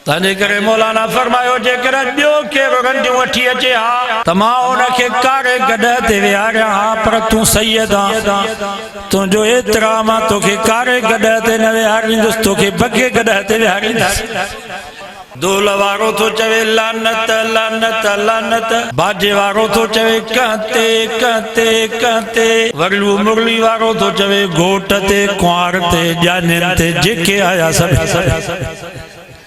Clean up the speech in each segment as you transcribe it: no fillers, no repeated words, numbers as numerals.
तंहिंजे करे मौलाना फरमायो जेकर ॿियो केरु रंडियूं वठी अचे हा त मां उनखे कारे गॾ ते विहारियां हा, पर तूं सैयद आहीं, तुंहिंजो एतिराम आहे, तोखे कारे गॾ ते न विहारींदुसि, तोखे बगे गॾ ते विहारींदुसि। दूल वारो तो चवे लानत लानत लानत, बाजे वारो तो चवे कहते कहते कहते, वरलू मुरली वारो तो चवे घोट ते कुंवार ते जानिन ते जेके आया सब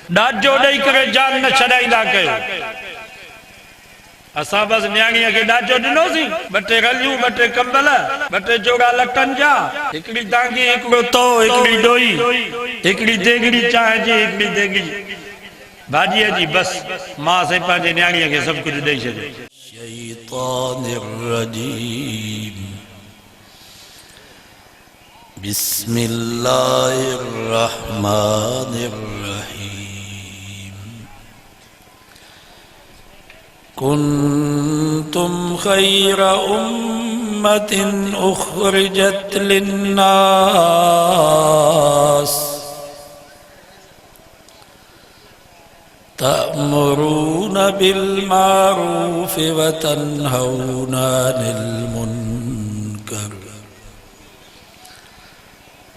ॾाजो ॾेई करे जान न छॾाईंदा कयो। असां बस न्याणीअ खे ॾाजो ॾिनोसीं, ॿ टे रलियूं, ॿ टे कंबल, ॿ टे जोड़ा लटनि जा, हिकिड़ी तांगी, हिकिड़ो तो, हिकिड़ी ॾोई, हिकिड़ी देगड़ी चांहि जी, हिकिड़ी देगड़ी भाॼीअ जी, बस मां से पंहिंजे न्याणीअ खे सभु कुझु ॾेई छॾियो। शैतानिर रजीम बिस्मिल्लाहिर रहमानिर रहीम कुन्तुम खैर उम्मतिन उखरिजत लिन्नास तअमुरून बिल मारूफ व तन्हौन अनिल मुनकर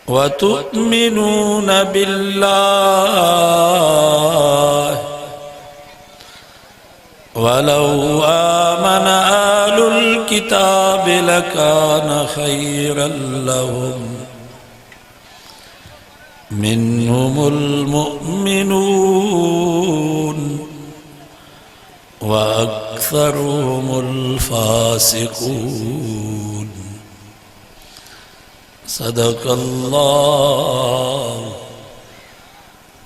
व तुअमिनून बिल्लाह वलौ आमन अहलुल किताब लकान खैरन लहुम मिन्हुमुल मुअमिनून व अक्सरुहुमुल फासिकून। सदकल्लाह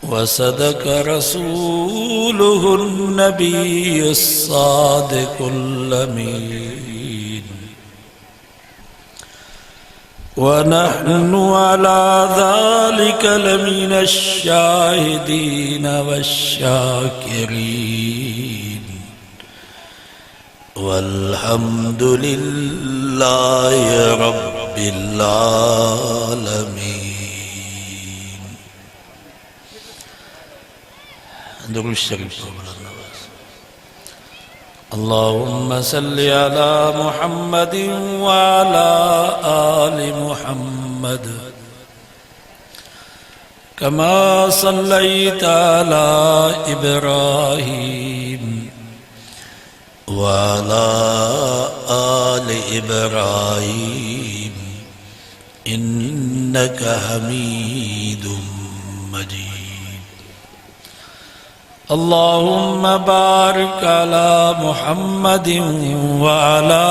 व सदक रसूलुहुन नबियुस सादिकुल अमीन व नहनु अला ज़ालिका लमिनश शाहिदीन वश्शाकिरीन वल्हम्दुलिल्लाहि रब्बिल आलमीन। दुरूद शरीफ अल्लाहुम्मा सल्लि अला मुहम्मदिन व अला आलि मुहम्मद कमा सल्लैता अला इब्राहीम व अला आलि इब्राहीम इन्नका हमीदुम मजीद। अल्लाहुम्मा बारिक अला मुहम्मदिन व अला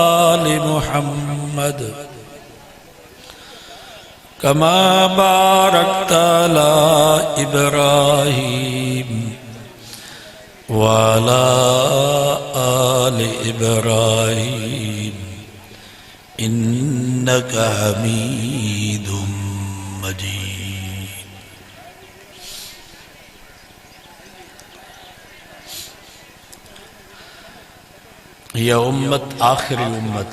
आलि मुहम्मद कमा बारकता अला इब्राहीम व अला आलि इब्राहीम इन्नका हमीदुम मजीद। यह उम्मत आखिरी उम्मत,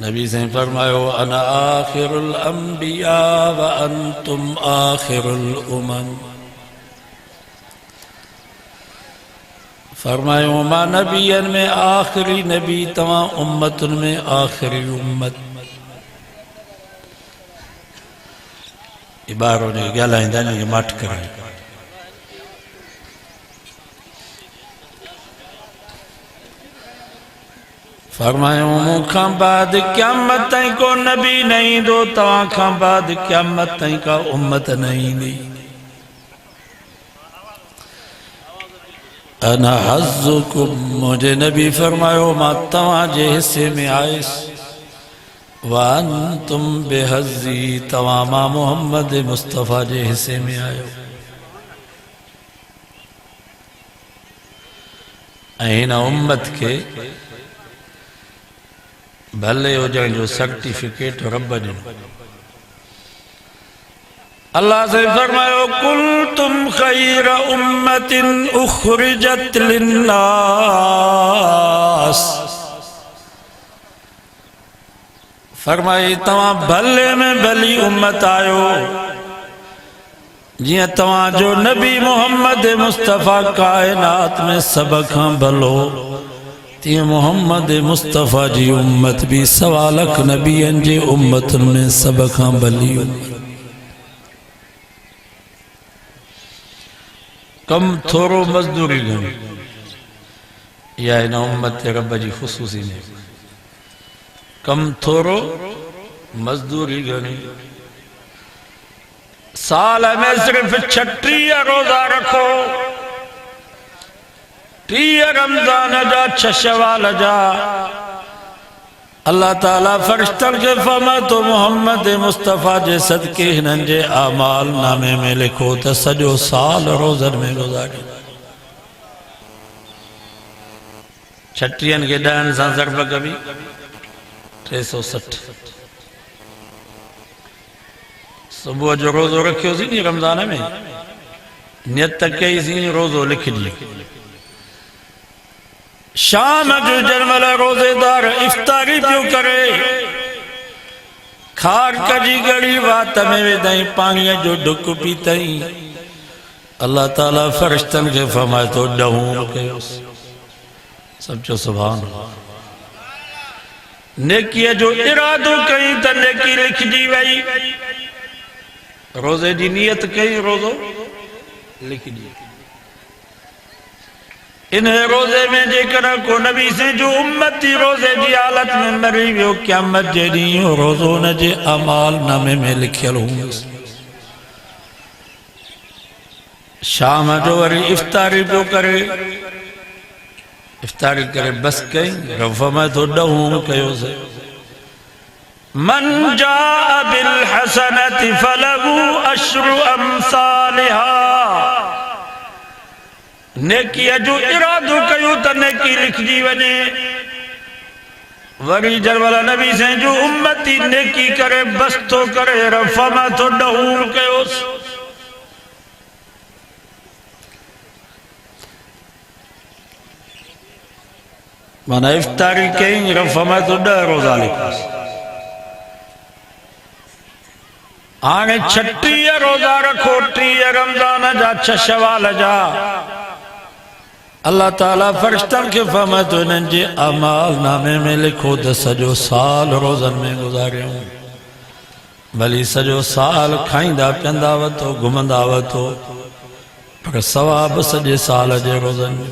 नबी से फरमायो अना आखिरुल अंबिया व अंतुम आखिरुल उमम। फरमायो मां नबियन में आखिरी नबी, तमाम उम्मतुन में आखिरी उम्मत। इबारो ने ॻाल्हाईंदा आहिनि मठ करे। फरमायो मूंखां बाद क़यामत ताईं को नबी न ईंदो, तव्हां खां बाद क़यामत ताईं का उम्मत न ईंदी। अना हज़्ज़ुकुम, मुझे नबी फरमायो मां तव्हांजे हिस्से में आयुसि। व अंतुम बेहज़्ज़ी, तव्हां मां मोहम्मद मुस्तफ़ा जे हिस्से में आयो। ऐं हिन उम्मत के भले हुजण जो सर्टिफिकेट रब ॾिनो। अल्लाह से फरमायो कुंतुम खैर उम्मतिन उखरिजत लिन्नास। फरमाई तवा भले में भली उम्मत आयो जिया तवा जो नबी मोहम्मद मुस्तफ़ा कायनात में सब खां भलो तीअं मोहम्मद मुस्तफ़ा जी उम्मत भी 1.25 लाख नबियन जी उम्मत में सब खां भली कम थोरो मजदूरी घणी या इन उम्मत रब जी ख़ुसूसी ने कम थोरो मजदूरी घणी साल में सिर्फ 36 रोजा रखो 30 रमजान जा 6 शवाल जा अल्लाह ताला फरिश्तन के फरमा तो मोहम्मद मुस्तफ़ा जे सदके हिनन जे आमाल नामे में लिखो तो सजो साल रोजन में गुजारे 36 के 10 सां ज़रब कभी 360 सुबह जो रोजो रखियो सी नी रमजान में नियत कई सी रोजो लिख दी शाम जो जन्मल रोजेदार इफ्तारी पियो करे खार कजी गड़ी वात में वेदाई पानी जो डुक पीतई अल्लाह ताला फरिश्तन के फरमाए तो डहूं कयो सब जो सुभान नेकी जो इरादो कई त नेकी लिखजी वई रोजे जी नियत कई रोजो लिख दी इन रोजे में जेकर को नबी से जो उम्मती रोजे की हालत में मरी वो क़यामत जे ॾींहुं रोजो न जे अमाल नामे में लिखियल हूंदुसि शाम जो वरी इफ्तारी पियो करे इफ्तारी करे बस कई रफ़ में तो ॾहूं कयोसीं मन जाअ बिल हसनति फलहु अश्रु अम्सालिहा नेकी जो इरादो कयो त नेकी लिखजी वने वरी जरवाला नबी से जो उम्मती नेकी करे बस तो करे रफ़मा तो ॾहूं कयोस माना इफ्तारी कई रफ़मा तो 10 रोजा लिखोस आने 36 रोजा रखो 30 रमजान जा 6 शवाल जा अल्लाह ताला फरिश्तन के फरमाए तो इन्हनि जे अमाल नामे में लिखो तो सजो साल रोजन में गुजारियो भली सजो साल खाईंदा पियंदा वतो घुमंदा वतो पर सवाब सजे साल जे रोजन में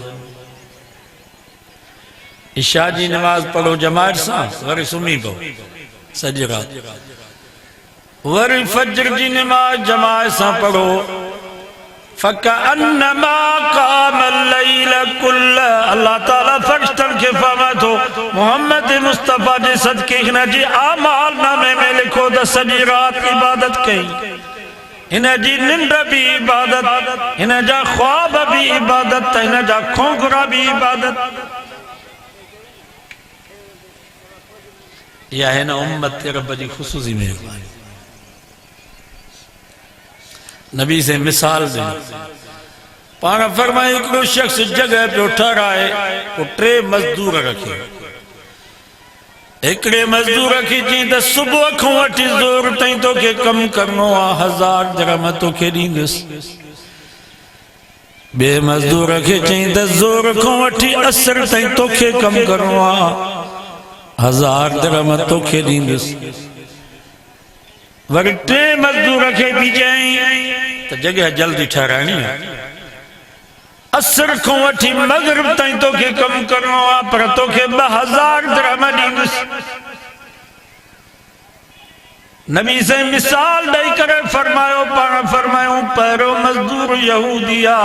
इशा जी नमाज पढ़ो जमात सां वरी सुम्ही पओ सॼी रात वरी फजर जी नमाज जमात सां पढ़ो फकअन्नमा क़ामल लैल कुल्ल अल्लाह ताला फरिश्तन के फरमाए तो मोहम्मद मुस्तफ़ा जे सदके हिन जी आमाल नामे में लिखो त सॼी रात इबादत कई हिन जी निंड भी इबादत हिन जा ख्वाब भी इबादत हिन जा खोगरा भी इबादत या हिन उम्मत रब जी ख़ुसूसी मेहरबानी नबी से मिसाल दे पान फरमाए एक शख्स जगह पे ठहराए वो 3 मजदूर रखे एकड़े मजदूर रखी चई त सुबह खां वठी ज़ोर ताईं तो के कम करनो आ 1000 दिरहम तो के दींदुस बे मजदूर रखे चई त ज़ोर खां वठी असर ताईं तो के कम करनो आ 1000 दिरहम तो के दींदुस वरी 3 मजदूर रखे भी जाई तो जगह जल्दी ठहरानी है असर को वठी मगरिब ताईं तो के कम करनो आ पर तो के 2000 दिरहम दींदुस नबी से मिसाल दई करे फरमायो पाण फरमायो पहिरो मजदूर यहूदिया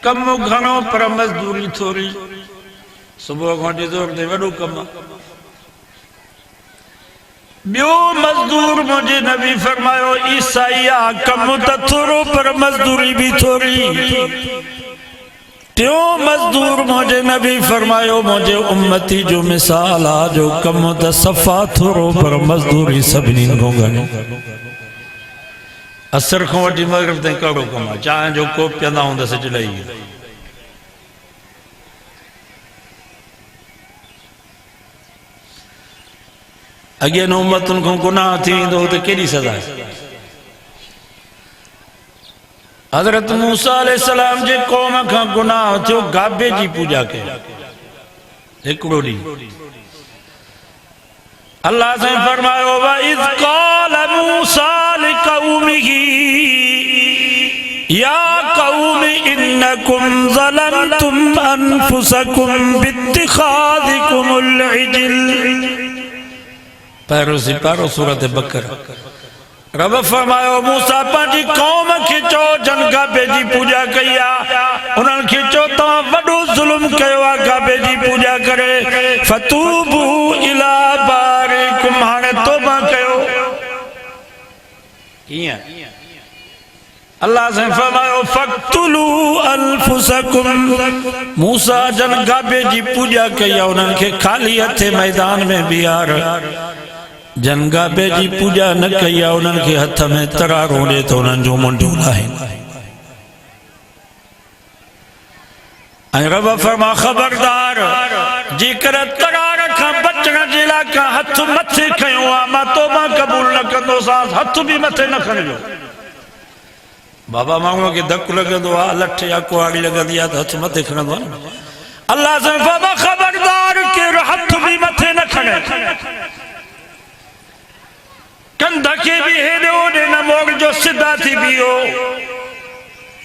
कम घणो पर मजदूरी थोड़ी सुबह को जोर दे वडो कम बियो मजदूर मुझे नबी फरमायो ईसाइया कम त थोरो पर मजदूरी भी थोड़ी त्यो मजदूर मुझे नबी फरमायो मुझे उम्मती जो मिसाल आ जो कम त सफा थोरो पर मजदूरी सभिनी को घणी असर को वठी मगरिब ताईं कड़ो कम आहे चांहि जो कोप पियंदा हूंदसि चिड़ई अगे उम्मतुन को गुनाह थी तो केड़ी सजा है। हजरत मूसा अलैहिस्सलाम जे कौम का गुनाह थियो गाबे जी पूजा के एकड़ो डी अल्लाह से फरमायो व इज़ क़ाल मूसा लिक़ौमिही या कौम इन्नकुम ज़लमतुम अनफुसकुम बित्तिखादिकुमुल इज्ल। पैरो से पैरो सूरत बकरा। रब फरमायो मूसा पंहिंजी कौम खे चओ जन गाबे जी पूजा कई आहे उन्हनि खे चओ तव्हां वॾो ज़ुल्म कयो आहे गाबे जी पूजा करे फतूबू इला बारिकुम हाणे तौबा कयो। कीअं अल्लाह से फरमायो फक्तुलू अनफुसकुम मूसा जन गाबे जी पूजा कई आहे उन्हनि खे ख़ाली हथे मैदान में बिहार जन गाबे जी पूजा न कई आहे उन्हनि खे हथ में तरारो ॾे त उन्हनि जूं मुंडियूं लाहिनि। ऐं रब फरमा ख़बरदार जेकर तरार खां बचण जे लाइ का हथ मथे खयो आहे मां तौबा क़बूल न कंदोसांस। हथ भी मथे न खणिजो। बाबा माण्हूअ खे धकु लॻंदो आहे लठ या कुहाड़ी लॻंदी आहे त हथ मथे खणंदो आहे न। अल्लाह से फरमा ख़बरदार केरु हथ भी मथे न खणे कंध के भी हेॾे होॾे न मोड़जो सिधा थी बीहो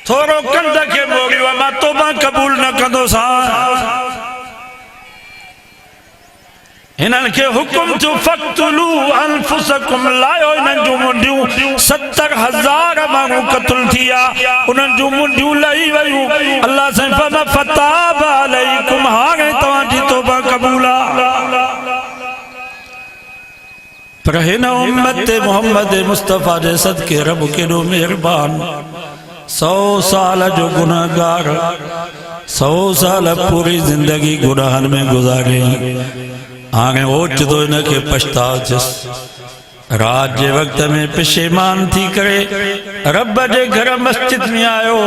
थोरो कंध के मोड़ियो मां तौबा क़बूल न कंदोसां। हिननि खे हुकुम थियो फक्तुलू अनफुसकुम लायो हिननि जूं मुंडियूं 70,000 माण्हू क़त्ल थिया उन्हनि जूं मुंडियूं लही वयूं। अल्लाह से फरमा फताब अलैकुम हाणे तव्हांजी तौबा क़बूल आहे। पर हिन उम्मत मोहम्मद मुस्तफ़ा जे सदके रब केॾो मेहरबान 100 साल जो गुनाहगार 100 साल पूरी जिंदगी गुनाहनि में गुज़ारे हाणे ओचितो हिनखे पछताव थियसि। रात जे वक़्त में पशेमान थी करे रब जे घर मस्जिद में आयो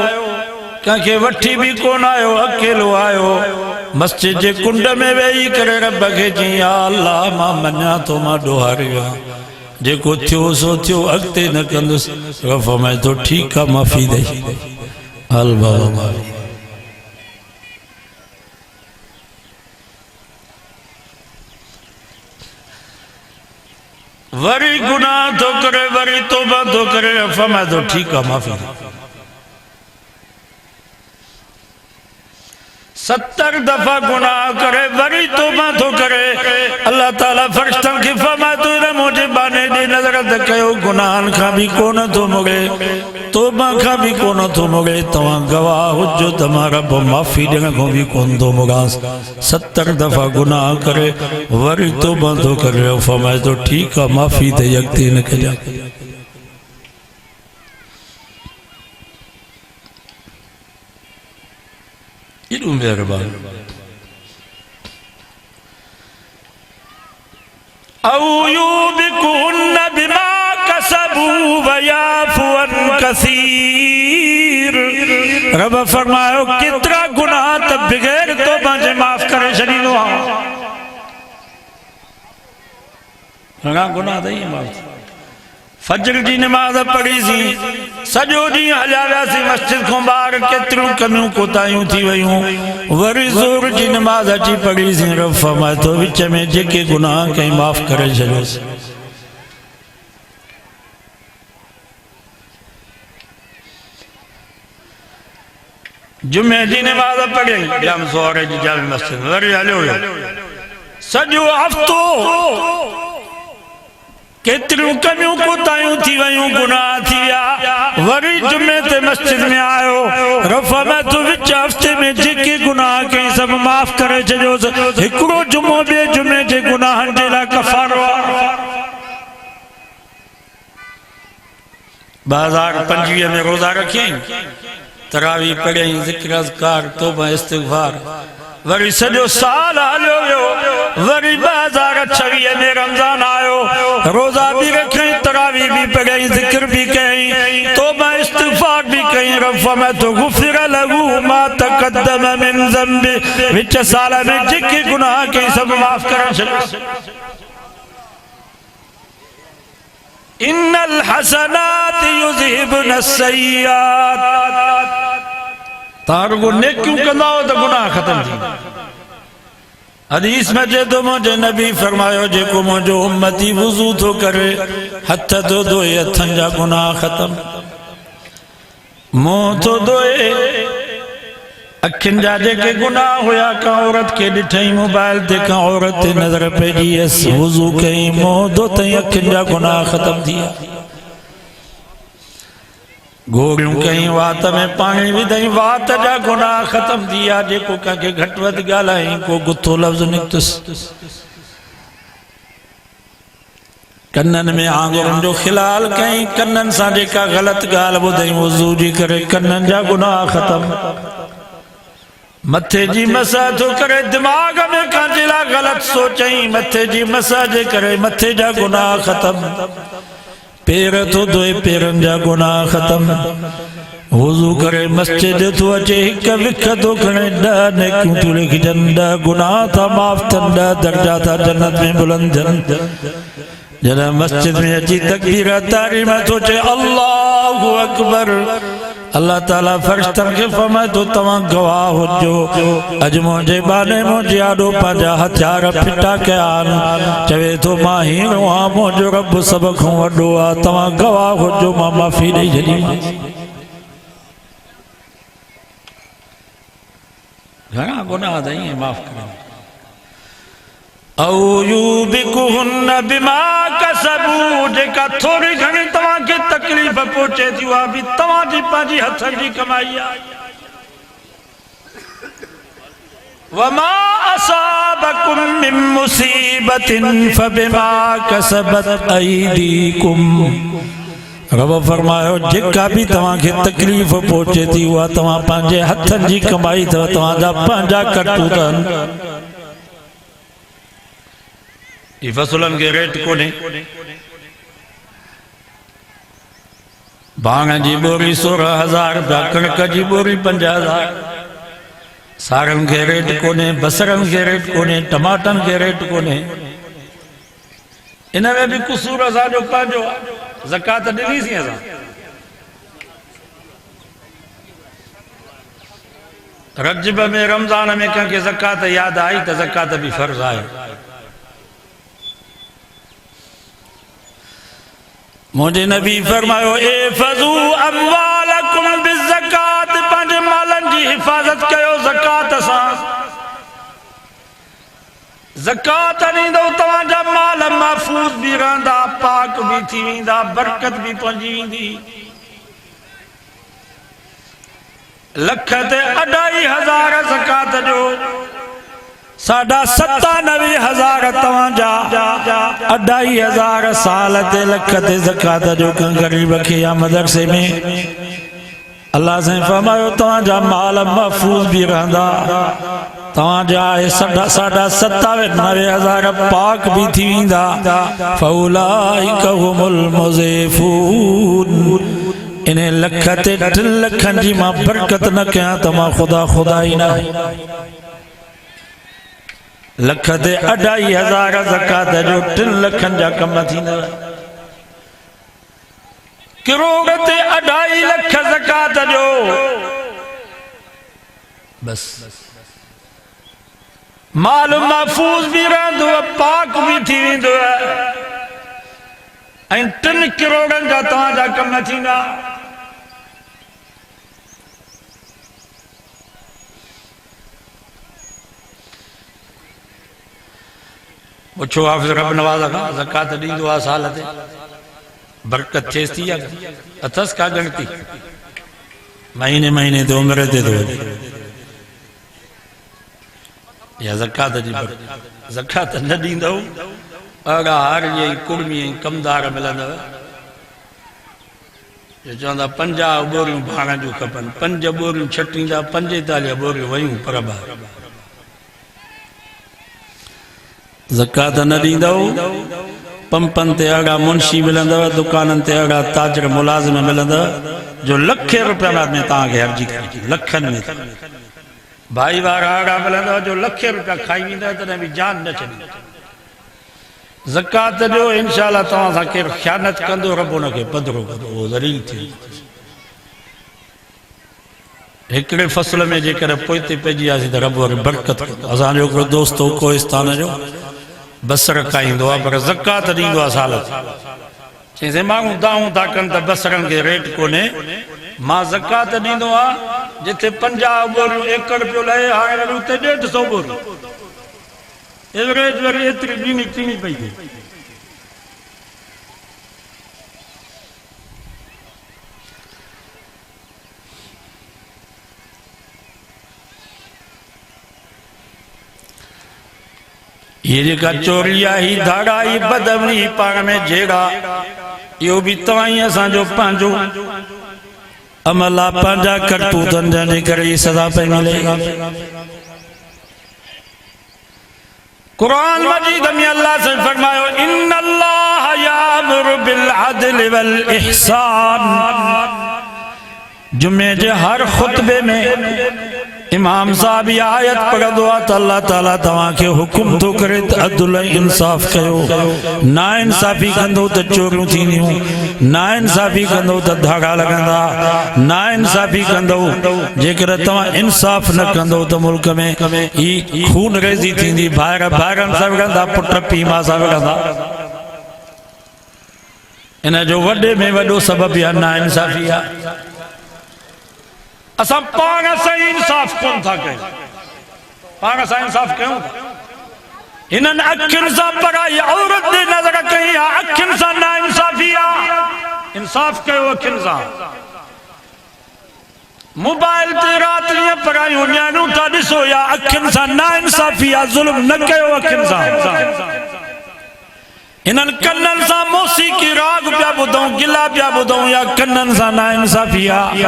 कंहिंखे वठी भी कोन आयो अकेलो आयो मस्जिद जे कुंड में वेही करे रब खे चई या अल्लाह मां मञा थो मां ॾोहारियो जेको थियो सो थियो अॻिते न कंदुसि। रब फरमाए थो ठीकु आहे माफ़ी ॾेई हल बाबा। वरी गुनाह थो करे वरी तौबा थो करे फरमाए थो ठीकु आहे माफ़ी। 70 दफा गुनाह करे वरी तौबा थो करे अल्लाह ताला फरिश्तन खे फरमाए थो हिन मुंहिंजे बाने ॾे नज़र त कयो गुनाहनि खां बि कोन थो मुड़े तौबा खां बि कोन थो मुड़े तव्हां गवाह हुजो त मां रब माफ़ी ॾियण खां बि कोन थो मुड़ांसि। 70 दफ़ा गुनाह करे वरी तौबा थो करे फरमाए थो ठीकु आहे माफ़ी ॾेई अॻिते न कजां। एॾो मेहरबान औ युबिकुन बिमा कसबू वयाफु अन कसीर। रब फरमायो केतिरा गुनाह त बग़ैर तौबा जे माफ़ करे छॾींदो आहे। घणा गुनाह अथई माफ़। फजर जी नमाज़ पढ़ीसीं सॼो ॾींहुं हलिया वियासीं मस्जिद खां ॿाहिरि केतिरियूं कमियूं कोताहियूं थी वयूं वरी ज़ोर जी नमाज़ अची पढ़ीसीं रब फरमाए थो विच में जेके गुनाह कई माफ़ करे छॾियोसि। जुमे जी नमाज़ पढ़ी जाम ज़ोहर जी जाम मस्जिद वरी हलियो सॼो हफ़्तो केतिरियूं कमियूं कोताहियूं थी वयूं गुनाह थी विया वरी जुमे ते मस्जिद में आयो रफ़ में तो विच हफ़्ते में जेके गुनाह कई सभु माफ़ करे छॾियोसि। हिकिड़ो जुमो ॿिए जुमे जे गुनाहनि जे लाइ कफ़ारो आहे। 2025 में रोज़ा रखियईं तरावी पढ़ियईं ज़िक्र अज़कार तौबा इस्तिग़फ़ार वरी सॼो साल हलियो वियो वरी 2026 में रमज़ान आयो रोज़ा भी रखियईं तरावी भी पढ़ियईं ज़िक्र भी कयईं तौबा इस्तिग़फ़ार भी कयईं रफ़ में तो गुफ़िर लहू मा तक़द्दम मिन ज़ंबि विच साल में जेके गुनाह कई सभु माफ़ करे छॾियो। इन्नल हसनात युज़हिबुन सय्यात। तार को नेक क्यों कंदा हो तो गुनाह खत्म थी। हदीस में जे तो मुझे नबी फरमायो जेको मुझो उम्मती वुजू तो करे हथ तो धोए हथन जा गुनाह खत्म, मुंह तो धोए अखिन जा जेके गुनाह हुआ का औरत के ॾिठई मोबाइल ते का औरत ते नजर पेजी वुजू कई मुंह धोतई अखिन जा गुनाह खत्म थिया। गोरियूं कई वात में पानी विधई वात जा गुनाह खत्म थिया। जेको कंहिंखे घटि वधि ॻाल्हाई को गुथो लफ़्ज़ निकतुसि। कन्ननि में आंगुरनि जो खिलाल कई, कन्ननि सां जेका ग़लति ॻाल्हि ॿुधई वुज़ू जी करे कन्ननि जा गुनाह खत्म। मथे जी मसा तो करे दिमाग में कंहिंजे लाइ ग़लति सोचई मथे जी मसा जे करे मथे जा गुनाह खत्म। पेर तो धोए पेरन जा गुनाह खत्म। वुज़ू करे मस्जिद तो अचे हिक विख तो खणे 10 नेकियूं थियूं लिखजनि, 10 गुनाह था माफ़ थियनि, 10 दर्जा था जन्नत में बुलंद थियनि। जॾहिं मस्जिद में अची तकबीर तारीम तो चे अल्लाहु अकबर, अल्लाह ताला फरिश्तनि खे फरमाए तो तव्हां गवाह हुजो अॼु मुंहिंजे बाने मुंहिंजे आॾो पंहिंजा हथियार फिटा कया आहिनि। चवे तो मां हीअं आहियां, मुंहिंजो रब सभ खां वॾो आहे, तव्हां गवाह हुजो मां माफ़ी ॾेई छॾीमांसि। घणा गुनाह त ईअं माफ़ करण। औ युबिकुहुन बिमा कसबू, जेका थोड़ी घणी तव्हांखे तकलीफ़ पहुचे थी उहा बि तव्हांजी पंहिंजी हथनि जी कमाई आहे। वमा असाबकुम मिन मुसीबतिन फबिमा कसबत अयदीकुम। रब फरमायो जेका भी तव्हांखे तकलीफ़ पहुचे थी उहा तव्हां पंहिंजे हथनि जी कमाई अथव, तव्हांजा पंहिंजा करतूत आहिनि। फसलन के रेट कोने, भांग जी बोरी 16,000 रुपया, कणक जी बोरी 50,000। सारन के रेट कोने, बसरन के रेट कोने, टमाटन के रेट कोने। इन में भी कसूर असांजो पंहिंजो आहे। ज़कात ॾिनीसीं असां, रजब में रमज़ान में कंहिंखे ज़कात यादि आई त ज़कात भी फर्ज़ आहे। मुझे नबी फरमायो एफज़ू अम्वालकुम बिज़कात, पंहिंजे मालन जी हिफ़ाज़त कयो ज़कात सां। ज़कात ॾींदव तव्हांजा माल महफूज़ भी रहंदा, पाक भी थी वेंदा, बरकत भी पहुंची वेंदी। लख ते 2,500 ज़कात जो, 97,000 तव्हांजा, 2,500 साल ते लख ते ज़कात जो कंहिं ग़रीब खे या मदरसे में अल्लाह से फरमायो तव्हांजा माल महफूज़ भी रहंदा, तव्हांजा 97,000 पाक भी थी वेंदा। फउलाइका हुमुल मुज़ीफून, इन लख ते 2 लखनि जी मां बरकत न कयां त मां खुदा ई न। लख ते 2,500 ज़कात जो 3 लखनि जा कम थींदा। करोड़ ते 2.5 लख ज़कात जो, बस माल महफूज़ भी रहंदो, पाक भी थी वेंदो, ऐं 3 करोड़नि जा तव्हांजा कम थींदा। पुछो हाफ़िज़ रब नवाज़ खां, ज़कात ॾींदो आहे साल ते, बरकत थिएसि थी या अथसि का गणती? महीने ते उमिरि ते थो वञे या ज़कात जी बरकत। ज़कात न ॾींदव अहिड़ा हार ऐं कुड़मी ऐं कमदार मिलंदव जो चवंदा 50 बोरियूं भाण जूं खपनि, 5 बोरियूं छटींदा, 45 बोरियूं वयूं पर ज़कात न ॾींदव। पंपनि ते अहिड़ा मुंशी मिलंदव, दुकाननि ते अहिड़ा ताजर मुलाज़िम मिलंदव जो लखे रुपया में तव्हांखे हर्जी करी, लखनि में। भाई वारा अहिड़ा मिलंदव जो लखे रुपया खाई वेंदव तॾहिं बि जान न छॾींदा। ज़कात जो इंशाअल्लाह तव्हां सां केरु ख़यानत कंदो रब उनखे पधरो कंदो, उहो ज़लील थी। हिकिड़े फसल में जेकर पोइते पइजी वियासीं त रब वरी बरकत कंदो। असांजो हिकिड़ो दोस्त हो कोहिस्तान जो, बसर खाईंदो आहे पर ज़कात ॾींदो आहे साल ते। चईंसि माण्हू दाऊं था कनि त बसरनि खे रेट कोन्हे, मां ज़कात ॾींदो आहे जिथे 50 बोरियूं एकड़ पियो लहे हाणे वरी उते 150 बोरियूं, एवरेज वरी एतिरी ॾींदी थींदी पई थिए। ये जेका चोरी आहे, धाड़ा ही बदमनी पाण में जहिड़ा, इहो बि तव्हां ई असांजो पंहिंजो अमल आहे, पंहिंजा करतूतनि जंहिंजे करे ही सज़ा पई मिले। कुरान मजीद में अल्लाह से फरमायो इन्नल्लाह यामुरु बिल अदल वल इहसान। जुमे जे हर खुतबे में इमाम साहब ये आयत पढ़ंदो आहे त अल्लाह ताला तव्हांखे हुकुम थो करे त अदल ऐं इंसाफ़ कयो। ना इंसाफ़ी कंदो त चोरियूं थींदियूं, ना इंसाफ़ी कंदो त धागा लॻंदा, ना इंसाफ़ी कंदो जेकर तव्हां इंसाफ़ न कंदो त मुल्क में ही खून रेज़ी थींदी, भाइरनि सां विढ़ंदा, पुट पीउ मां सां विढ़ंदा। इन जो वॾे में वॾो सबबु इहा ना इंसाफ़ी आहे। असां पाण सां इंसाफ़ कोन था कयूं, पाण सां इंसाफ़ कयूं। हिननि अखियुनि सां पराई औरत ते नज़र कई आहे, अखियुनि सां ना इंसाफ़ी आहे। इंसाफ़ कयो अखियुनि सां। मोबाइल ते राति ॾींहं परायूं न्याणियूं था ॾिसो, या अखियुनि सां ना इंसाफ़ी आहे। ज़ुल्म न कयो अखियुनि सां। इन्हनि कन्ननि सां मौसीक़ी राग पिया ॿुधूं, गिला पिया ॿुधूं, या कन्ननि सां ना इंसाफ़ी आहे।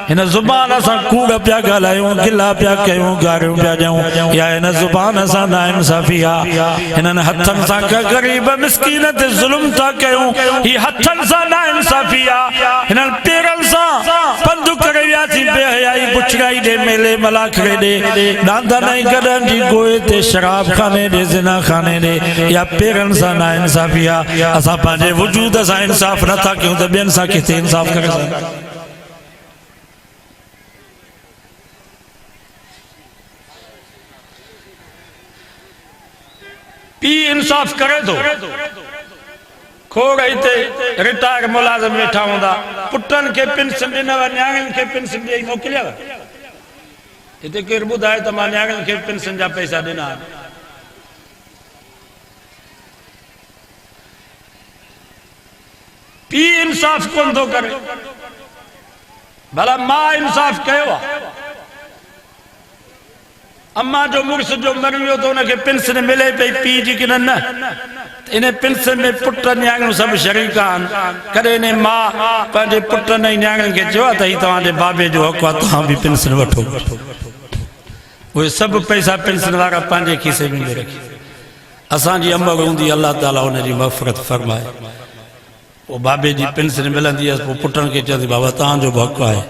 हिन ज़ुबान सां कूड़ पिया ॻाल्हायूं, गिला पिया कयूं, गारियूं पिया ॾियूं, या हिन ज़ुबान सां ना इंसाफ़ी आहे। हिननि हथनि सां ग़रीब मिस्कीन ते ज़ुल्म था कयूं, ही हथनि सां ना इंसाफ़ी आहे। हिननि पेरनि सां पंधु करे वियासीं बेहयाई बुछड़ाई ॾे, मेले मलाखड़े ॾे, डांदन ऐं गॾनि जी गोए ते, शराब खाने ॾे, ज़िना खाने ॾे, या पेरनि सां ना इंसाफ़ी आहे। असां पंहिंजे वजूद सां इंसाफ़ नथा कयूं त ॿियनि सां किथे इंसाफ़ करे सघूं। पीउ इंसाफ़ करे थो, खोड़ हिते रिटायर मुलाज़िम वेठा हूंदा, पुटनि खे पेंशन ॾिनव, न्याणियुनि खे पेंशन ॾेई मोकिलियव। हिते केरु ॿुधाए त मां न्याणियुनि खे पेंशन जा पैसा ॾिना। पीउ इंसाफ़ कोन थो करे, भला मां इंसाफ़ कयो आहे। अम्मा जो मुड़ुस जो मरी वियो त हुनखे पेंशन मिले पई, पीउ जी की न? इन पेंशन में पुट न्याणियूं सभु शरीक आहिनि। कॾहिं इन मां पंहिंजे पुटनि ऐं न्याणियुनि खे चयो आहे त हीउ तव्हांजे बाबे जो हक़ आहे, तव्हां बि पेंशन वठो। उहे सभु पैसा पेंशन वारा पंहिंजे खीसे में रखी। असांजी अमर हूंदी, अल्लाह ताला हुनजी मग़फ़िरत फरमाए। पोइ बाबे जी पेंशन मिलंदी हुअसि, पोइ पुटनि खे चवंदी बाबा तव्हांजो बि हक़ आहे।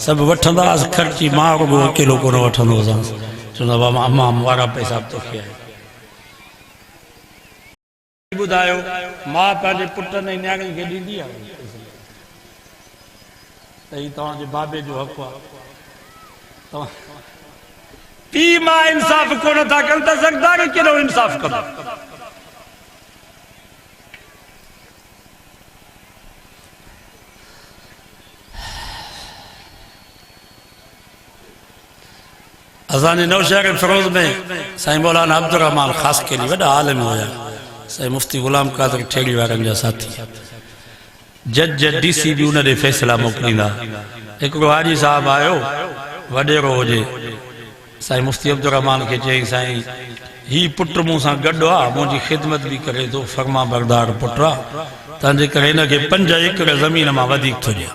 सभु वठंदासीं ख़र्ची, मां रुॻो अकेलो कोन वठंदो हुअसि। चवंदा बाबा अम्मा वारा पैसा तोखे आहे। ॿुधायो मां पंहिंजे पुटनि ऐं न्याणियुनि खे ॾींदी आहे त हीउ तव्हांजे बाबे जो हक़ आहे। पीउ मां इंसाफ़ कोन था कनि त ज़रदारी केॾो इंसाफ़ कंदो। असांजे नौशहर फिरोज में साईं मौलाना अब्दुल रहमान ख़ासि केली वॾा आलिम हुया, साईं मुफ्ती गुलाम कादर ठेड़ी वारनि जा साथी। जज DC बि उन ॾे फ़ैसिला मोकिलींदा। हिकिड़ो हाजी साहिबु आयो, वॾेरो हुजे, साईं मुफ्ती अब्दुल रहमान खे चई साईं हीउ पुटु मूं सां गॾु आहे, मुंहिंजी ख़िदमत बि करे थो, फर्मा बरदार पुटु आहे, तंहिंजे करे हिनखे 5 एकड़ ज़मीन मां वधीक थो ॾियां।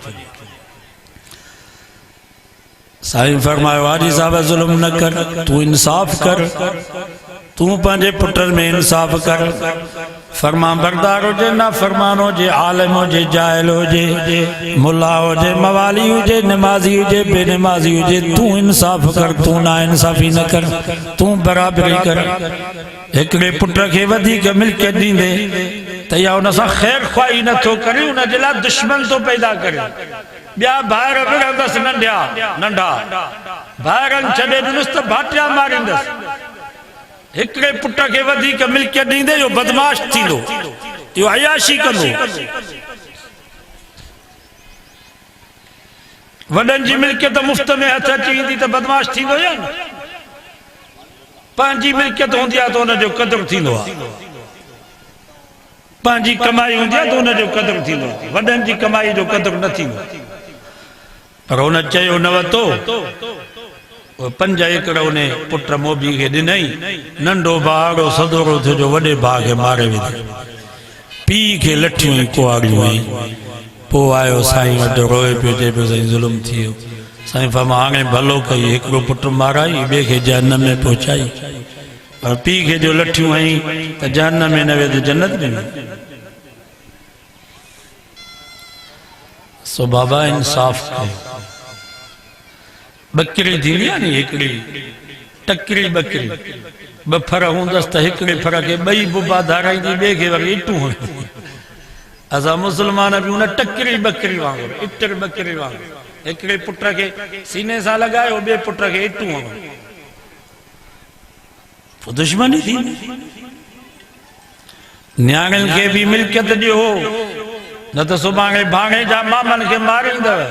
साईं फरमायो हाजी साहब ज़ुल्म न कर, तू इंसाफ़ कर। तू पंहिंजे पुटनि में इंसाफ़ कर। फरमा बरदार हुजे ना फरमान हुजे, आलिम हुजे जाहिल हुजे, मुल्ला हुजे मवाली हुजे, नमाज़ी हुजे बेनमाज़ी हुजे, तू इंसाफ़ कर, तू ना इंसाफ़ी न कर, तू बराबरी कर। हिकिड़े पुट खे वधीक मिल्कियत ॾींदे त या उन सां ख़ैर ख़्वाही नथो करे, उन जे लाइ दुश्मन थो पैदा करे। ॿिया भाइर विढ़ंदसि नंढा भाइरनि छॾे ॾिनुसि त भाटिया मारींदसि। हिकिड़े पुट खे वधीक मिल्कियत ॾींदे इहो बदमाश थींदो, इहो अयाशी कंदो। वॾनि जी मिल्कियत मुफ़्त में हथ अची ईंदी त बदमाश थींदो या न? पंहिंजी मिल्कियत हूंदी आहे त हुनजो क़दुरु थींदो आहे, पंहिंजी कमाई हूंदी आहे त हुनजो क़दुरु थींदो आहे। वॾनि जी कमाई जो क़दुरु न थींदो। पर हुन चयो न वरितो, 5 एकड़ उन पुट मोबी खे ॾिनई। नंढो भाउ सदोरो थियो जो वॾे भाउ खे मारे विधो, पीउ खे लठियूं कुआड़ियूं हई। पोइ आयो साईं वटि रोए पियो, चए पियो साईं ज़ुल्म थी वियो। साईं फरमा हाणे भलो कई, हिकिड़ो पुट माराई, ॿिए खे जहन्नम में पहुचाई। पर पीउ खे जो लठियूं हई त जहन्नम में न वियो त जन्नत में। सो बाबा इंसाफ़ कयो। बकरी थींदी आहे नी, हिकिड़ी टकरी बकरी, 2 फर हूंदसि त हिकिड़े फर खे 2 बुबा धाराईंदी, ॿिए खे वरी इटूं हणंदी। असां मुस्लमान बि हुन टकरी बकरी वांगुरु, इटर बकरी वांगुरु, हिकिड़े पुट खे सीने सां लॻायो, ॿिए पुट खे इटूं हणो, पोइ दुश्मनी थी। न्याणियुनि खे बि मिल्कियत ॾियो, न त सुभाणे भाणे जा मामनि खे मारींदव।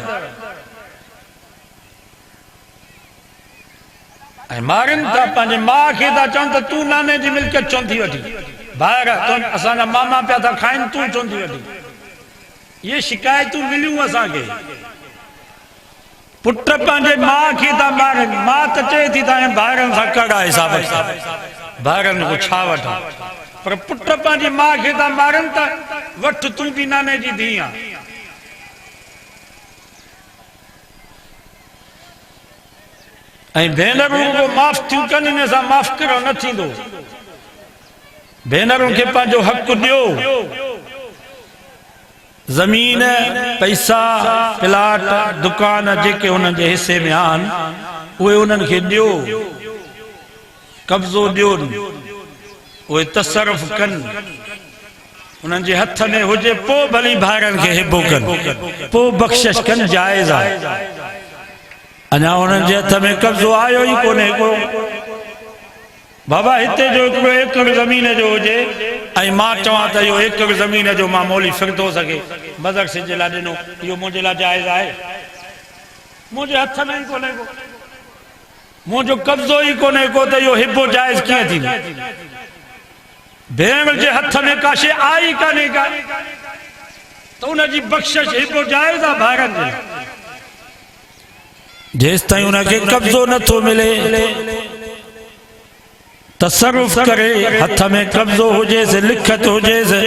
ऐं मारिन था, पंहिंजे माउ खे था चवनि त तूं नाने जी मिल्कियत छो थी वठी, ॿाहिरि असांजा मामा पिया था खाइनि, तूं छो थी वठी। ये शिकायतूं मिलियूं असांखे। पुट पंहिंजे माउ खे था मारनि, माउ त चए थी त ॿाहिरनि सां कड़ा हिसाब सां, ॿाहिरनि को छा वठां, पर पुट पंहिंजी माउ खे था मारनि त वठ तूं बि नाने जी धीउ आहीं। ऐं भेनरूं को माफ़ थियूं कनि, इन सां माफ़ करणु न थींदो। भेनरुनि खे पंहिंजो हक़ु ॾियो। ज़मीन, पैसा, प्लाट, दुकान जेके उन्हनि जे हिसे में आहिनि उहे उन्हनि खे ॾियो, कब्ज़ो ॾियो, उहे तसरुफ़ कनि, उन्हनि जे हथ में हुजे, पोइ भली ॿाहिरनि खे हिबो कनि, पोइ बख़्शिश कनि, जाइज़ आहे। अञा उन्हनि जे हथ में कब्ज़ो आयो ई कोन्हे को। बाबा हिते जो 1 एकड़ ज़मीन जो हुजे ऐं मां चवां त इहो 1 एकड़ ज़मीन जो मां मोली फिरंदो सघे, मदरसे जे लाइ ॾिनो, इहो मुंहिंजे लाइ जाइज़ आहे? मुंहिंजे हथ में ई कोन्हे को, मुंहिंजो कब्ज़ो ई कोन्हे को, त इहो हिबो जाइज़ कीअं थींदो? भेण जे हथ में का शइ आई कान्हे का त उनजी बख़्शिश हिबो जाइज़ आहे ॿाहिरनि जे? जेसि ताईं उनखे कब्ज़ो नथो मिले, तसरुफ़ करे, हथ में कब्ज़ो हुजेसि, लिखत हुजेसि,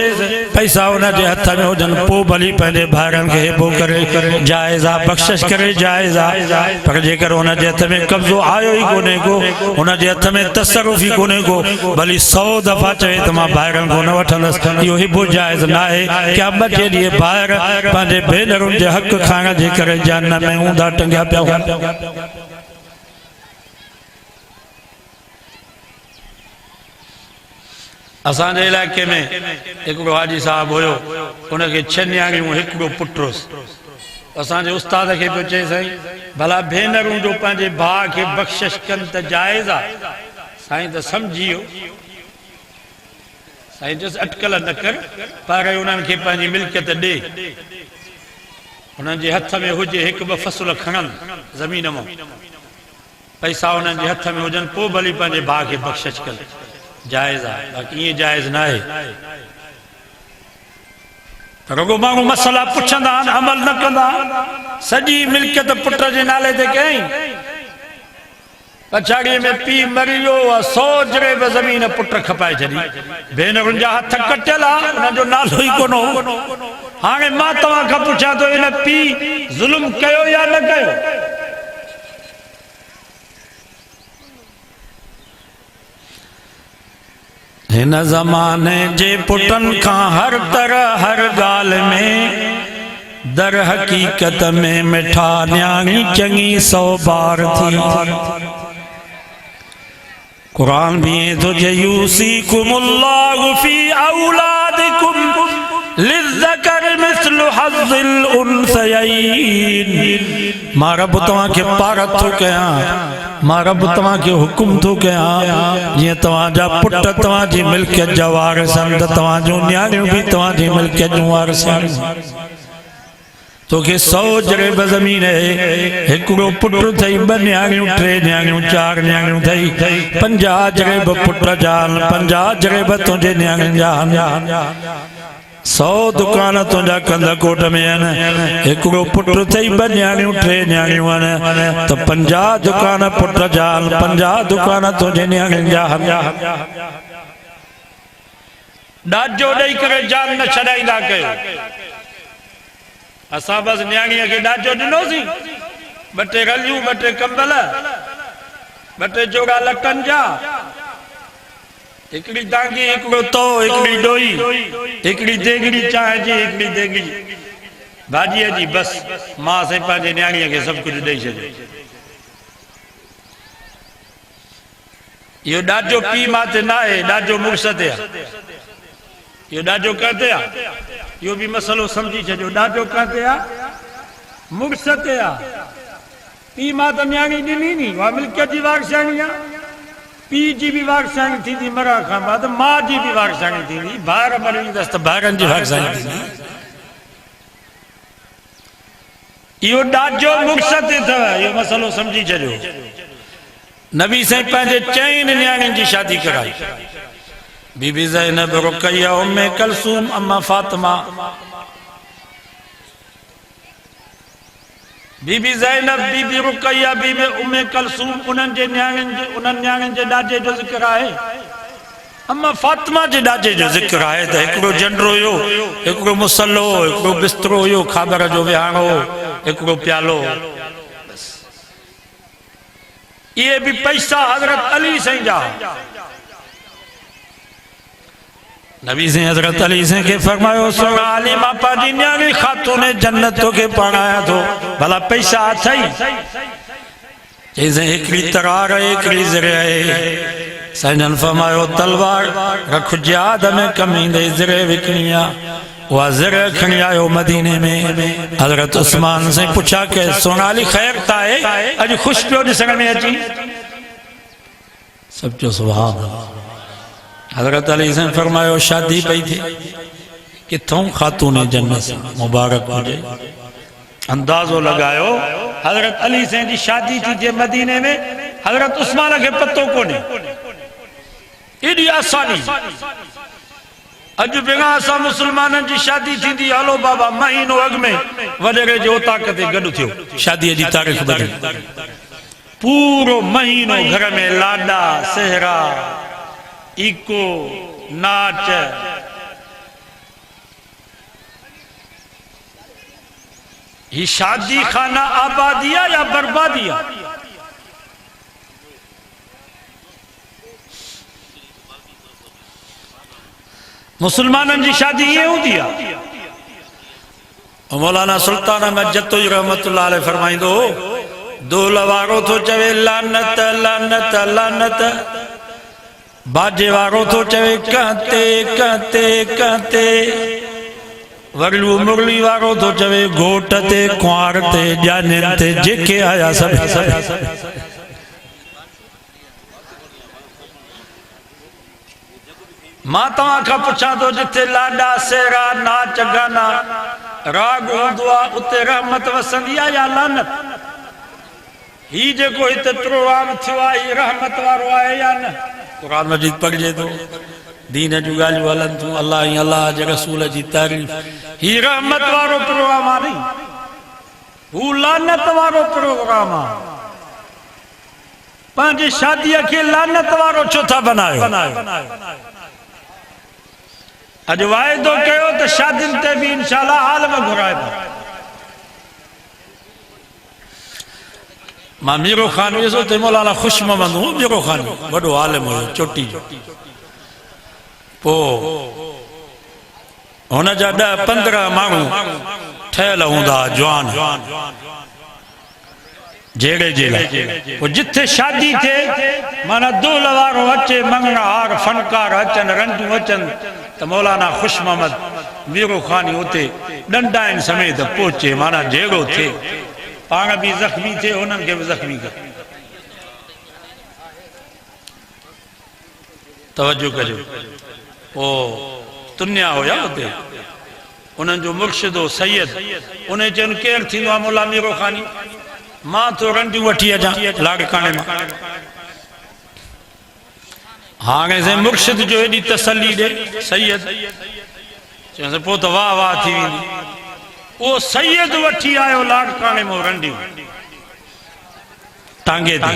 पैसा हुनजे हथ में हुजनि, पोइ भली पंहिंजे ॿाहिरनि खे हिबो करे, जाइज़ आहे, बख़्शिश करे, जाइज़ आहे। पर जेकर हुनजे हथ में कब्ज़ो आयो ई कोन्हे को, हुनजे हथ में तसरुफ़ ई कोन्हे को, भली 100 दफ़ा चए त मां ॿाहिरनि खां न वठंदसि, इहो हिबो जाइज़ न आहे। क्या 2 ॾींहं ॿाहिरि पंहिंजे भेनरुनि जे हक़ खाइण जे करे जहन्नम में ऊंधा टंगिया पिया हुआ। असांजे इलाइक़े में हिकिड़ो हाजी साहब हुयो, उनखे 6 न्याणियूं, हिकिड़ो पुटु हुयुसि। असांजे उस्ताद खे पियो चए, साईं भला भेनरूं जो पंहिंजे भाउ खे बख़्शिश कनि त जाइज़ आहे? साईं त सम्झी वियो। साईं चयसि अटकल न कर, पर उन्हनि खे पंहिंजी मिल्कियत ॾे, उन्हनि जे हथ में हुजे, 1-2 फ़सुल खणनि ज़मीन मां, पैसा उन्हनि जे हथ में हुजनि, पोइ भली पंहिंजे भाउ खे बख़्शिश कनि, जाइज़ आहे। बाक़ी ईअं जाइज़ न आहे। रुगो माण्हू मसला पुछंदा आहिनि, अमल न कंदा। सॼी मिल्कियत पुट जे नाले ते कयईं, पछाड़ीअ में पीउ मरी वियो, 100 जरे बि ज़मीन पुट खपाए छॾी, भेनरुनि जा हथ कटियल आहे, हुननि जो नालो ई कोन हो। हाणे मां तव्हां खां पुछां थो, इन पीउ ज़ुल्म कयो या न कयो? हिन ज़माने जे पुटन खां हर तरह हर गाल में दर हकीकत में मिठा न्याणी चंगी 100 बार थी। कुरान भी तो यूसीकुमुल्लाहु फी औलादिकुम लिज़्ज़कर मिस्लु हज़्ज़िल उन्सयैन। मां रब तव्हां खे पारत थो कयां, मां रब तव्हां खे हुकुम थो कयां, जीअं तव्हांजा पुट तव्हांजी मिल्कियत जा वारिस आहिनि त तव्हांजूं न्याणियूं बि तव्हांजी मिल्कियत जूं वारिस आहिनि। तोखे 100 जरेब ज़मीन हिकिड़ो पुटु थई, 2 न्याणियूं, 3 न्याणियूं, 4 न्याणियूं थई, 50 जरेब पुट जा, 50 जरेब तुंहिंजे न्याणियुनि जा। 100 दुकान तुंहिंजा कंध कोट में आहिनि, हिकिड़ो पुटु थई, 2 न्याणियूं, 3 न्याणियूं आहिनि, त 50 दुकान पुट जा, 50 दुकान तुंहिंजे न्याणियुनि जा। ॾाजो ॾेई करे जान न छॾाईंदा कयो। असां बस न्याणीअ खे ॾाजो ॾिनोसीं, 2 टे रलियूं, 2 टे कंबल, 2 टे जोड़ा लटनि जा, हिकिड़ी तांगी, हिकिड़ो तो, हिकिड़ी डोई, हिकिड़ी देगड़ी चांहि जी, हिकिड़ी देगड़ी भाॼीअ जी, बस मां साईं पंहिंजे न्याणीअ खे सभु कुझु ॾेई छॾियो। इहो ॾाजो पीउ मां ते न आहे, ॾाजो मुड़ुस ते आहे। इहो ॾाजो कंहिंते आहे? इहो बि मसलो सम्झी छॾियो। ॾाजो कंहिंते आहे? मुड़ुस ते आहे। पीउ मां त न्याणी ॾिनी नी, उहा मिल्कियत जी वारसाणी आहे। पीउ जी बि वारसाणी थींदी मरण खां बाद, माउ जी बि वारसाणी थींदी, ॿार मरींदसि त ॿारनि जी वारसाणी थींदी। इहो ॾाजो मुड़ुस ते अथव, इहो मसलो सम्झी छॾियो। नबी साईं पंहिंजे 4 न्याणियुनि जी शादी कराई। बीबी ज़ैनब, रुक़ैया, उम्मे कलसूम, अम्मा फातिमा। बीबी ज़ैनब, बीबी रुक़ैया, बीबी उम्मे कलसूम, उन्हनि जे न्याणियुनि जे ॾाजे जो ज़िक्र आहे। अम्मा फातिमा जे ॾाजे जो ज़िक्र आहे त हिकिड़ो जंडरो हुयो, हिकिड़ो मुसलो, हिकिड़ो बिस्तरो हुयो, खाबर जो विहाणो, हिकिड़ो प्यालो। इहे बि पैसा हज़रत अली साईं जा। नबी से हज़रत अली से के फरमायो, सुन अली, मां पंहिंजी न्याणी ख़ातून जन्नत तोखे पढ़ायां थो, भला पैसा अथई? चईं हिकिड़ी तरार आहे, हिकिड़ी ज़िर आहे। साईं फरमायो, तलवार रख जिहाद में कम ईंदे, ज़िर विकिणी आहे। उहा ज़िर खणी आयो मदीने में। हज़रत उस्मान से पुछा के सोना अली ख़ैर त आहे, अॼु ख़ुशि पियो ॾिसण में अची? सभु चयो सुभान अल्लाह। हज़रत अली से फरमायो, शादी पई थी, किथों? खातून जन्नत से, मुबारक हुजे। अंदाज़ो लगायो, हज़रत अली से जी शादी थी थिए मदीने में, हज़रत उस्मान खे पतो कोन्हे। एॾी आसानी। अॼु बिना असां मुसलमाननि जी शादी थींदी, हलो बाबा महीनो अॻु में वॾेरे जे ओताक ते गॾु थियो, शादीअ जी तारीख़ बदली। पूरो महीनो घर में लाॾा, सेहरा, इको, नाच। ये शादी खाना आबादिया या बर्बादिया? मुसलमाननि जी शादी ये होंदी आहे। मौलाना सुल्तान अहमद जतोई रहमतुल्लाह अलैह फरमाइंदो, दोल वारो थो चवे लानत लानत लानत, बाजे वारो थो चवे कहते कहते कहते, वरी मुरली वारो थो चवे घोट ते, कुंवार ते, ॼाणियुनि ते, जेके आया सभु। मां तव्हां खां पुछां थो, जिथे लाॾा, सेहरा, नाच, गाना, राग हूंदो आहे, उते रहमत वसंदी आहे या लानत? ही जेको हिते प्रोग्राम थियो आहे, ही रहमत वारो आहे या न? कुरान मजीद पढ़जे थो, दीन जूं ॻाल्हियूं हलनि थियूं, अलाह ऐं अलाह जे रसूल जी तारीफ़। ही रहमत वारो प्रोग्राम आहे नी, हू लानत वारो प्रोग्राम आहे। पंहिंजी शादीअ खे लानत वारो छो था बनायो? अॼु वाइदो कयो त शादियुनि ते बि इंशाअल्लाह आलम घुराइबो। मां मीरो ख़ान ॾिसो त मौलाना ख़ुशि मोहम्मद हो, मीरो ख़ान वॾो आलिम हुयो, चोटी जो। पो हुन जा 10-15 माण्हू ठहियल हूंदा जवान जेड़े जे लाइ जिथे शादी थे माना दूल्ह वारो अचे मंगण हार फनकार अचन रंजू अचन त मौलाना खुश मोहम्मद मीरो खानी उते डंडाइन समेत पहुचे माना जेड़ो थे पाण भी जख्मी थे उन्हनि खे भी जख्मी कर तवज्जो कजो ओ तुन्या होया उते उन्हनि जो मुर्शिदो सैयद उन चन केर थींदो आहे मौला मीरो खानी मां तो रंडियूं वठी अचां लाड़काणे मां हाणे से मुर्शिद जो एडी तसल्ली दे सैयद चयोसि पोइ त वाह वाह थी वेंदी ओ सैयद वठी आयो लाड़काणे मां रंडियूं टांगे ते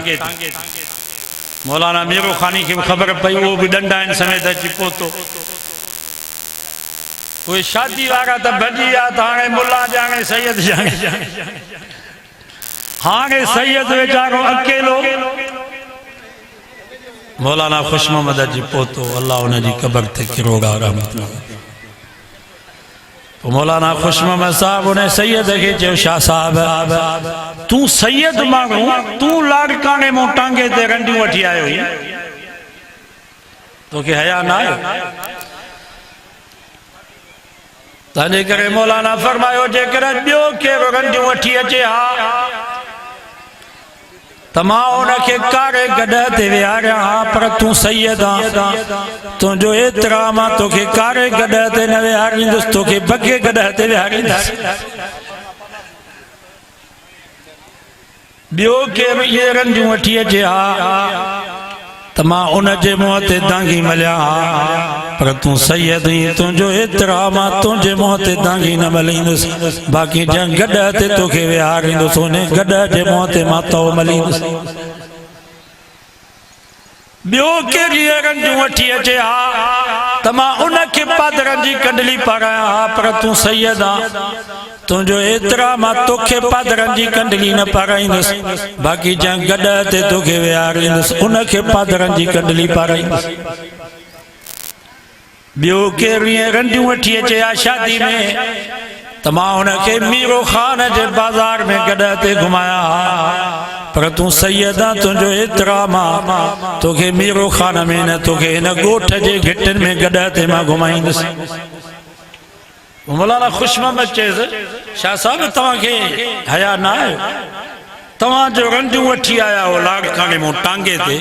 मौलाना मीरो खानी खे ख़बर पई वो भी डंडाइन समेत अची पहुतो उहे शादी वारा त भॼी विया त हाणे मुल्ला ॼाणे सैयद ॼाणे हाणे सैयद वेचारो अकेलो मौलाना खुश मोहम्मद जी पहुतो अल्लाह उनजी कब्र ते किरोड़ा रहमत मौलाना खुश मोहम्मद साहब उन सैयद के चयो शाह साहब तू सैयद माण्हू तू लाड़काणे मां टांगे ते रंडियूं वठी आयो ही तोखे हया ना आयो तंहिंजे करे मौलाना फरमायो जेकर ॿियो केरु रंडियूं वठी अचे हा त मां उनखे कारे गॾ ते विहारियां हा पर तूं सैयद आहीं तुंहिंजो एतिराम आहे तोखे कारे गॾ ते न विहारींदुसि तोखे बगे गॾ ते विहारींदुसि ॿियो केरु इहे रंडियूं वठी अचे हा त मां उनजे मुंहं ते दांगी मलियां हा पर तूं सैयद आहीं तुंहिंजो एतिराम आहे तुंहिंजे मुंहं ते दांगी न मलींदुसि बाक़ी जंहिं गॾ ते तोखे विहारींदुसि उन गॾ जे मुंहं ते मां तओ मलींदुसि ॿियो केरी रंडियूं वठी अचे हा त मां उनखे पादरनि जी कंडली पारायां हा पर तूं सैयद आहीं तुंहिंजो एतिराम आहे तोखे पादरनि जी कंडली न पाराईंदुसि बाक़ी जंहिं गॾ ते तोखे विहारींदुसि उनखे पादरनि जी कंडली पाराईंदुसि ॿियो केरु ईअं रंडियूं वठी अचे हा शादी में त मां हुनखे मीरो खान जे बाज़ार में गॾ ते घुमायां हा पर तूं सैयद आहीं तुंहिंजो एतिराम आहे तोखे मीरो खान में न तोखे हिन ॻोठ जे घिटनि में गॾ ते मां घुमाईंदुसि मौलाना खुश मोहम्मद चएसि शाह साहब तव्हांखे हया न आहे तव्हां जो रंडियूं वठी आया हो लाड़काणे मां टांगे ते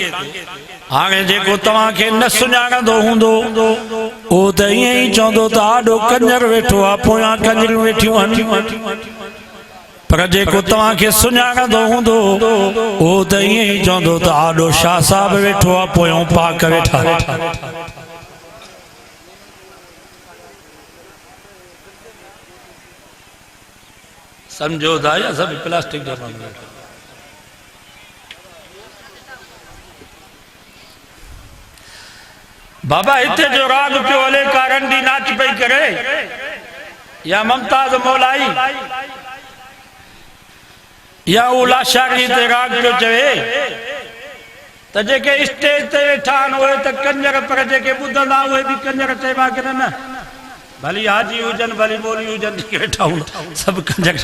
हाणे जेको तव्हांखे न सुञाणंदो हूंदो उहो त ईअं ई चवंदो त आॾो कंजर वेठो आहे पोयां कंजरियूं वेठियूं आहिनि पर जेको तव्हांखे सुञाणंदो हूंदो उहो त ईअं ई चवंदो त आॾो शाह साहब वेठो आहे पोयां पाक वेठा समझो था या सब प्लास्टिक जा मामला बाबा इतने जो राग पियो हले का रंडी नाच पई करे या मुमताज मौलाई या उला शादी ते राग पियो चवे त जेके स्टेज ते वेठा आहिनि उहे त कंजर पर जेके ॿुधंदा उहे बि कंजर चइबा कि न भली हाजी हुजनि भली ॿोली हुजनि वेठा हूंदा सभु कंजर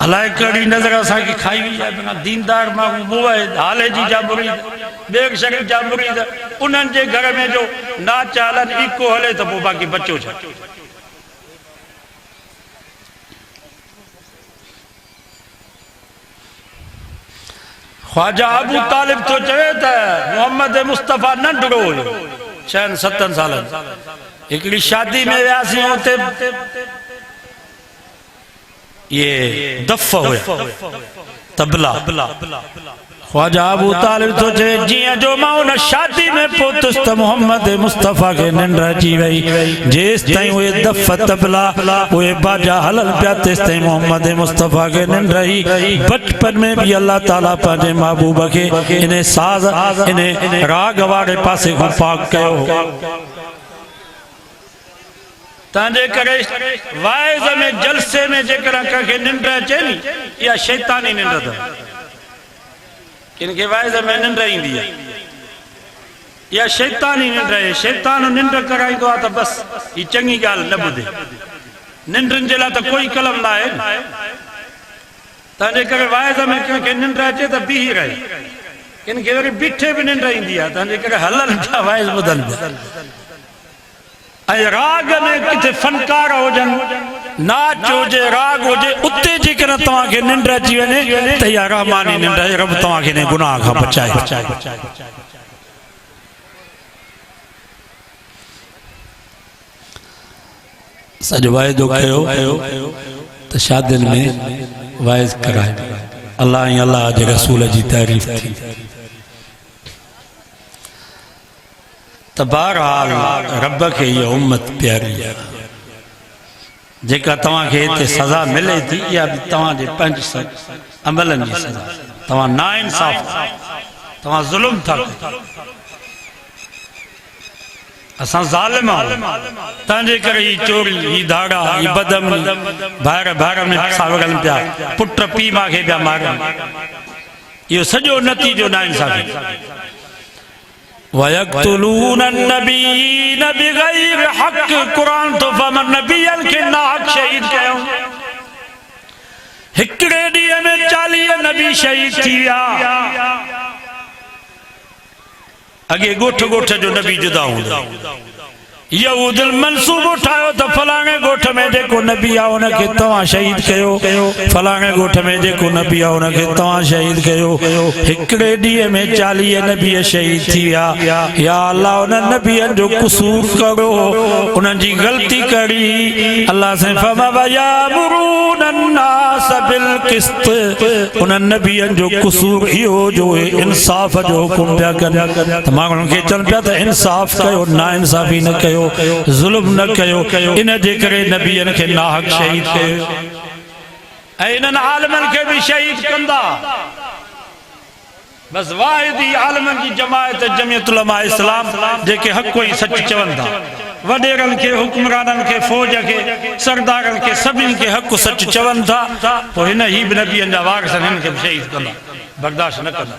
अलाए कहिड़ी नज़र असांखे खाई वई आहे बिना दीनदार माण्हू मोबाइल हाले जी जा मुरीद ॿिए शरीफ़ जा मुरीद उन्हनि जे घर में जो नाच हलनि इको हले त पोइ बाक़ी बचो छा ख्वाजा अबू तालिब तो चवे त मोहम्मद मुस्तफ़ा नंढड़ो हुयो 6-7 सालनि हिकिड़ी शादी में वियासीं हुते ये दफ़ हुया तबला ख्वाजा अबू तालिब तो चवे जियां जो मां उन शादी में पहुतुसि त मोहम्मद मुस्तफ़ा खे निंड अची वई जेसि ताईं उहे दफ़ तबला उहे बाजा हलनि पिया तेसि ताईं मोहम्मद मुस्तफ़ा खे निंड आई बचपन में भी अल्लाह ताला पंहिंजे महबूब खे इन साज़ इन राग वारे पासे खां पाक कयो तंहिंजे करे वाइज़ में जलसे में जेकर कंहिंखे निंड अचे नी इहा शैतानी निंड अथव किनखे वाइज़ में निंड ईंदी आहे या शैतान ही निंड आहे शैतान निंड कराईंदो आहे त बस ही चङी ॻाल्हि न ॿुधे निंडनि जे लाइ त कोई कलम न आहे तंहिंजे करे वाइज़ में कंहिंखे निंड अचे त बीही रहे किनखे वरी बीठे बि निंड ईंदी आहे तंहिंजे करे हलनि पिया वाइज़ ॿुधनि पिया ऐं राग में किथे फनकार हुजनि नाच हुजे राग हुजे उते जेकर तव्हांखे निंड अची वञे त इहा रहमानी निंड आहे रब तव्हांखे हिन गुनाह खां बचाए सॼो वाइदो कयो त शादियुनि में वाइज़ कराए अल्लाह ऐं अल्लाह जे रसूल जी तारीफ़ थी त बहरहाल रब खे इहा उम्मत प्यारी आहे जेका तव्हांखे हिते सज़ा मिले थी इहा बि तव्हांजे पंहिंजे अमलनि जी सज़ा तव्हां नाइंसाफ़ तव्हां ज़ुल्म था कयो असां ज़ालिम आहियूं तंहिंजे करे ही चोरी ही धाड़ा ही बदअमनी भाइर में असां वॻनि पिया पुट पीउ मां खे पिया मारनि इहो सॼो नतीजो नाइंसाफ़ी वयक़्तुलून अन्नबीयीन बिग़ैरि हक़ क़ुरान तो फमन नबियन खे नाहक़ शहीद कयूं हिकिड़े ॾींहं में 40 नबी शहीद थी विया अगे गोठ गोठ जो नबी जुदा हूंदो यहूदल मंसूब उठायो त फलाणे गोठ में जेको नबी आहे उनखे तव्हां शहीद कयो फलाणे गोठ में जेको नबी आहे उनखे तव्हां शहीद कयो हिकिड़े ॾींहं में 40 नबी शहीद थी विया या अल्लाह उन्हनि नबियनि जो क़सूर करो उन्हनि जी ग़लती करी अल्लाह से फमयामुरून अन्नास बिल क़िस्त उन्हनि नबियनि जो क़सूर इहो जो इंसाफ़ जो हुकुम पिया कनि त मां उन्हनि खे चवनि पिया त इंसाफ़ कयो नाइंसाफ़ी न कयो ज़ुल्म न कयो इन जे करे नबियनि खे नाहक़ शहीद कयो ऐं इन्हनि आलमनि खे बि शहीद कंदा बस वाहिदी आलमनि जी जमायत जमियत उलमा इस्लाम जेके हक़ ऐं सच चवनि था वॾेरनि खे हुक्मराननि खे फ़ौज खे सरदारनि खे सभिनी खे हक़ सच चवनि था पोइ हिन ही बि नबियनि जा वारिस हिननि खे बि शहीद कंदा बर्दाश्त न कंदा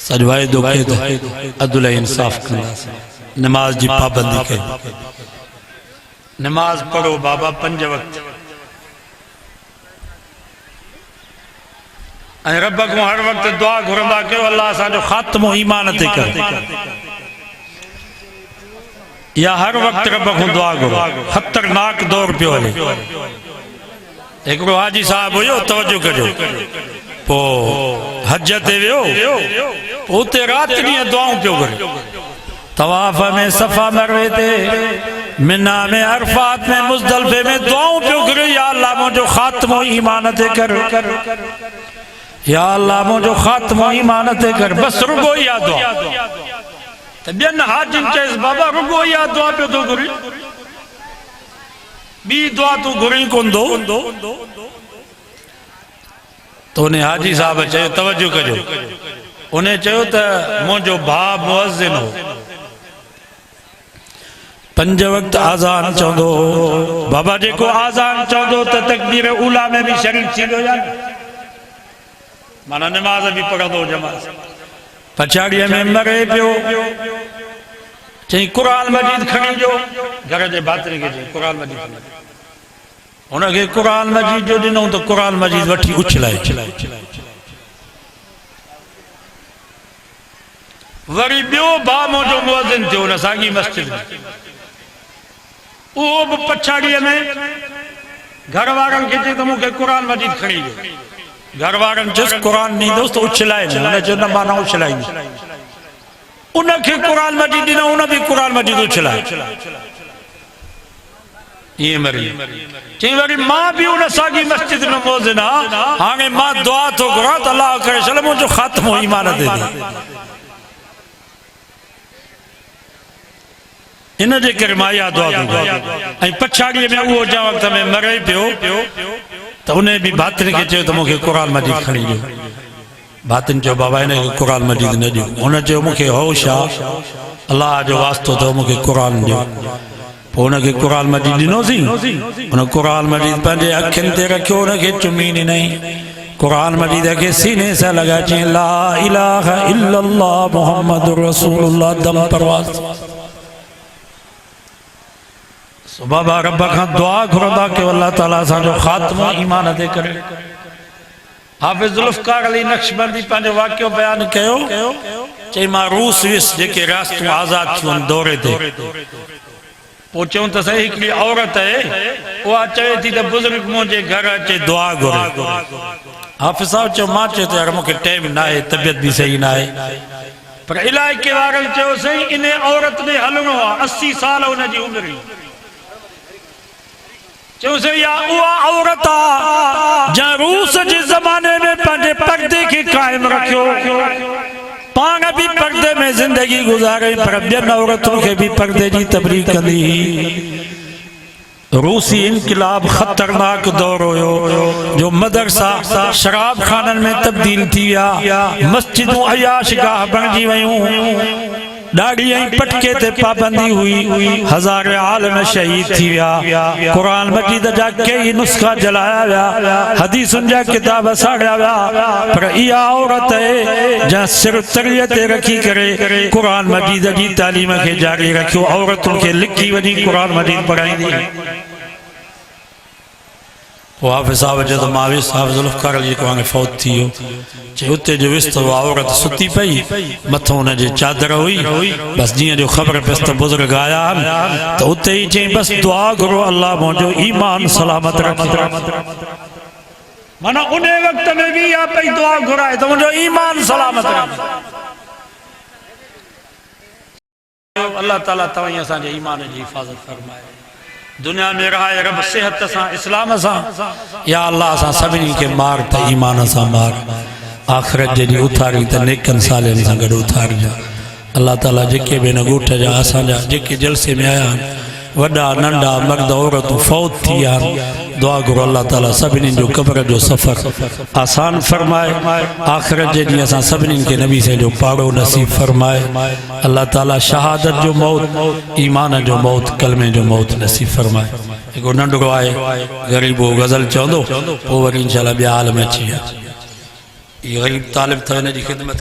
सॼो वाइदो कयो त अदल इंसाफ़ कंदासीं नमाज जी पाबंदी कयो नमाज पढ़ो बाबा 5 वक्त ऐं रब को हर वक्त दुआ घुरंदा कयो अल्लाह असांजो ख़ात्मो ईमान ते कर या हर वक्त रब को दुआ घुरो ख़तरनाक दौर पियो हले हिकिड़ो हाजी साहब हुयो तवजो कजो पो हज ते वियो उते राति ॾींहं दुआऊं पियो करे तवाफ़ में सफ़ा मरवे ते मिना में अरफात में मुज़दलिफ़े में दुआऊं पियो करे या अल्लाह मुंहिंजो ख़ात्मो ईमान ते कर या अल्लाह मुंहिंजो ख़ात्मो ईमान ते कर बस रुगो इहा दुआ त ॿियनि हाजिनि चयसि बाबा रुगो इहा दुआ पियो थो घुरी ॿी दुआ तूं घुरी कोन थो तो उन्हें हाजी साहब चयो तवज्जो कजो उन्हें चयो त मुंहिंजो भाउ मुअज़्ज़िन हो 5 वक्त आज़ान चवंदो बाबा जेको आज़ान चवंदो त तकबीर ऊला में भी शरीक थींदो या माना नमाज भी पढ़ंदो जमात पछाड़ीअ में मरे पियो चई क़ुरान मजीद खणी जो घर जे भातिरे खे चई क़ुरान मजीद उनखे क़ुरान मजीद जो ॾिनो त क़ुरान मजीद वठी उछलाए वरी ॿियो भाउ मुंहिंजो मुअज़्ज़िन थियो उन साॻी मस्जिद में उहो बि पछाड़ीअ में घर वारनि खे चई त मूंखे क़ुरान मजीद खणी ॾियो घर वारनि चयुसि क़ुरान ॾींदोसि त उछलाए न हुन चयो न मां न उछलाईंदुसि उनखे क़ुरान मजीद ॾिनो उन बि क़ुरान मजीद उछलाए ये मरी चई वरी मां भी उन सागी मस्जिद में मुअज़्ज़िन हाणे मां दुआ तो घुरां त अल्लाह करे छॾ मुंहिंजो ख़ात्मो ईमान ते ॾे इन जे करे मां इहा दुआ थो घुरां ऐं पछाड़ीअ में उहो जंहिं वक़्त में मरे पियो त उन बि भातिरे खे चयो त मूंखे क़ुरान मजीद खणी ॾियो भातिन चयो बाबा हिनखे क़ुरान मजीद न ॾियो हुन चयो मूंखे होश आहे अल्लाह जो वास्तो अथव मूंखे क़ुरान ॾियो उनके कुरान मजीद ॾिनोसीं उन कुरान मजीद पंहिंजे अखियुनि ते रखियो उनखे चुमीनी नहीं कुरान मजीद के सीने से लगा चई ला इलाहा इल्लल्लाह मुहम्मदुर रसूलुल्लाह दम परवाज़ बाबा रब खां दुआ घुरंदा कि अल्लाह ताला असांजो ख़ात्मो ईमान ते करे हाफिज़ ज़ुल्फ़कार अली नक्शबंदी पंहिंजो वाक़ियो बयान कयो चई मां रूस वियुसि जेके रास्तूं आज़ाद थियूं दौरे ते पोइ चऊं त सही हिकिड़ी औरत आहे उहा चवे थी त बुज़ुर्ग मुंहिंजे घर अचे दुआ घुरे हाफिज़ साहब चयो मां चयो त यार मूंखे टाइम न आहे तबियत बि सही न आहे पर इलाइक़े वारनि चयो साईं इन औरत ने हलणो आहे 80 साल हुनजी उमिरि चयो साईं या उहा औरत आहे जंहिं रूस जे ज़माने में पंहिंजे पर्दे खे क़ाइमु रखियो पान भी पर्दे में जिंदगी गुजारे पर ॿियनि औरतुनि खे भी पर्दे जी तबलीग कंदी रूसी इनकलाब खतरनाक दौर हुयो जो मदरसा शराब खानन में तब्दील थी विया मस्जिदूं अयाशगाह बणिजी वयूं दाढ़ी ऐं पटके ते पाबंदी हुई हज़ार आलम शहीद थी विया कुरान मजीद जा कई नुस्खा जलाया विया हदीसुनि जा किताब साड़िया विया पर इहा औरत आहे जंहिं सिर तरीअ ते रखी करे कुरान मजीद जी तालीम खे जारी रखियो औरतुनि खे लिखी वञी कुरान मजीद पढ़ाईंदी हाफिज़ साहब जो तो मां वियुसि हाफिज़ ज़ुल्फ़कार अली को फौत थी वियो चई उते जो वियुसि त उहा औरत सुती पई मथां हुनजे चादर हुई बसि जीअं जो ख़बर पियसि त बुज़ुर्ग आया आहिनि त उते ई चई बसि दुआ घुरो अल्लाह मुंहिंजो ईमान सलामत रखे माना उन वक़्त में भी इहा पई दुआ घुराए त मुंहिंजो ईमान सलामत रखे अल्लाह ताला तव्हां असांजे ईमान जी हिफ़ाज़त फरमाए दुनिया में रहाए रब सेहत सां इस्लाम सां या अल्लाह सां सभिनी खे मार त ईमान सां मार आख़िरत जॾहिं उथारी त नेकनि सालनि सां गॾु उथारिजा अल्लाह ताला जेके बि हिन ॻोठ जा असांजा जेके जलसे में आया आहिनि वॾा नंढा मर्द औरतूं फौत थी विया आहिनि दुआ घुरो अल्लाह ताला सभिनी जो क़ब्र जो सफ़र आसान फरमाए आख़िरत जे ॾींहुं असां सभिनी खे नबी से जो पाड़ो नसीब फरमाए अल्लाह ताला शहादत जो मौत ईमान जो मौत कलमे जो मौत नसीब फरमाए हिकिड़ो नंढड़ो आहे ग़रीबो गज़ल चवंदो पोइ वरी इंशाअल्लाह ॿिया हाल में अची विया हीअ ग़रीब तालिब अथव हिन जी ख़िदमत